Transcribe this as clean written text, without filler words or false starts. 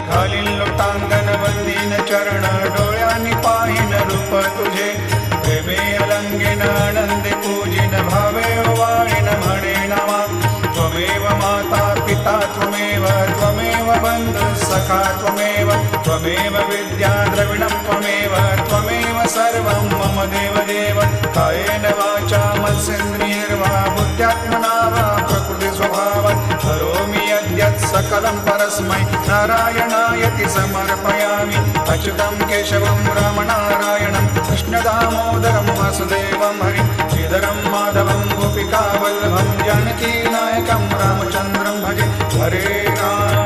घालीन लोटांगण वंदीन चरण डोळ्यांनी पाहिन रूप तुझे प्रेमे अलंगेन आनंदे पूजिन भावे वाळीन म्हणे नामा त्वमेव माता पिता त्वमेव त्वमेव बंधु सखा त्वमेव त्वमेव विद्या द्रविणं त्वमेव त्वमेव सर्वं मम देव देव कायेन वाचा मनसेन्द्रियैर्वा बुद्ध्यात्मना वा प्रकृति स्वभावात् करोमि यद्यत् सकलं परस्मै नारायणायति समर्पयामि अच्युतं केशवं रामनारायणं कृष्णदामोदरं वासुदेवं हरिं श्रीधरं माधवं गोपिकावल्लभं जानकीनायकं रामचन्द्रं भजे हरे राम